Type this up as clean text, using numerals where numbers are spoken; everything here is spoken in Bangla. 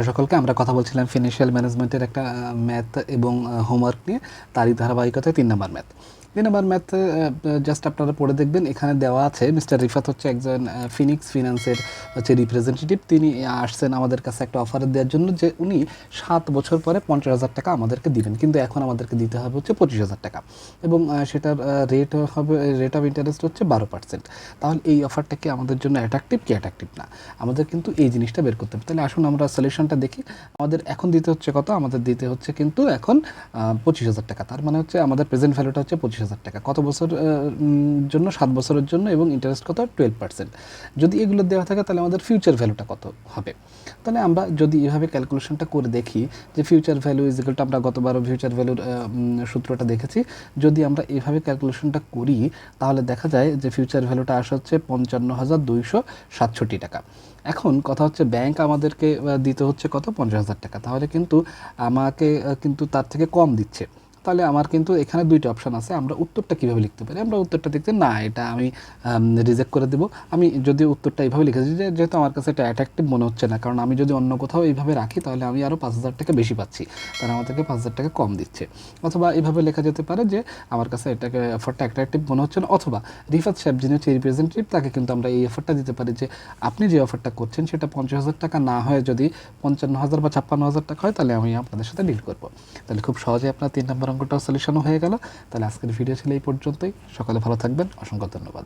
সকলকে আমরা কথা বলছিলাম ফিনান্সিয়াল ম্যানেজমেন্টের একটা ম্যাথ এবং হোমওয়ার্ক নিয়ে, তারই ধারাবাহিকতায় 3 নম্বর ম্যাথ। 3 নম্বর ম্যাথ জাস্ট আপনারা পড়ে দেখবেন, এখানে দেওয়া আছে মিস্টার রিফাত হচ্ছে একজন ফিনিক্স ফিনান্সের হচ্ছে রিপ্রেজেন্টেটিভ। তিনি আসছেন আমাদের কাছে একটা অফার দেওয়ার জন্য যে উনি 7 বছর পরে 50,000 টাকা আমাদেরকে দিবেন, কিন্তু এখন আমাদেরকে দিতে হবে হচ্ছে 25,000 টাকা, এবং সেটার রেট অফ ইন্টারেস্ট হচ্ছে 12%। তাহলে এই অফারটা কি আমাদের জন্য অ্যাট্রাকটিভ কি অ্যাট্রাকটিভ না, আমাদের কিন্তু এই জিনিসটা বের করতে হবে। তাহলে আসুন আমরা সলিউশনটা দেখি। আমাদের এখন দিতে হচ্ছে কত, আমাদের দিতে হচ্ছে কিন্তু এখন 25,000 টাকা। তার মানে হচ্ছে আমাদের প্রেজেন্ট ভ্যালুটা হচ্ছে 25,000 টাকা। কত বছর জন্য? 7 বছরের জন্য, এবং ইন্টারেস্ট কত? 12%। যদি এগুলো দেওয়া থাকে তাহলে আমাদের ফিউচার ভ্যালুটা কত হবে? তাহলে আমরা যদি এভাবে ক্যালকুলেশনটা করে দেখি যে ফিউচার ভ্যালু ইজিক্যাল টু, আমরা গতবারও ফিউচার ভ্যালুর সূত্রটা দেখেছি, যদি আমরা এভাবে ক্যালকুলেশনটা করি তাহলে দেখা যায় যে ফিউচার ভ্যালুটা আসা হচ্ছে 55,267 টাকা। এখন কথা হচ্ছে ব্যাংক আমাদেরকে দিতে হচ্ছে কত? 50,000 টাকা। তাহলে কিন্তু আমাকে কিন্তু তার থেকে কম দিচ্ছে। তাহলে আমার কিন্তু এখানে দুইটা অপশান আছে, আমরা উত্তরটা কীভাবে লিখতে পারি? আমরা উত্তরটা দেখতে, না এটা আমি রিজেক্ট করে দেবো। আমি যদি উত্তরটা এইভাবে লিখেছি যে যেহেতু আমার কাছে এটা অ্যাট্রাকটিভ মনে হচ্ছে না, কারণ আমি যদি অন্য কোথাও এইভাবে রাখি তাহলে আমি আরও 5,000 টাকা বেশি পাচ্ছি, তারা আমাদেরকে 5,000 টাকা কম দিচ্ছে। অথবা এইভাবে লেখা যেতে পারে যে আমার কাছে এটাকে অফারটা অ্যাট্রাকটিভ মনে হচ্ছে না, অথবা রিফাত সাহেব যিনি হচ্ছে রিপ্রেজেন্টেটিভ, তাকে কিন্তু আমরা এই অফারটা দিতে পারি যে আপনি যে অফারটা করছেন সেটা 50,000 টাকা না হয়ে যদি 55,000 বা 56,000 টাকা হয় তাহলে আমি আপনাদের সাথে ডিল করবো। তাহলে খুব সহজে আপনার 3 নম্বর অঙ্কটাও সলিউশনও হয়ে গেল। তাহলে আজকের ভিডিও ছিল এই পর্যন্তই। সকালে ভালো থাকবেন, অসংখ্য ধন্যবাদ।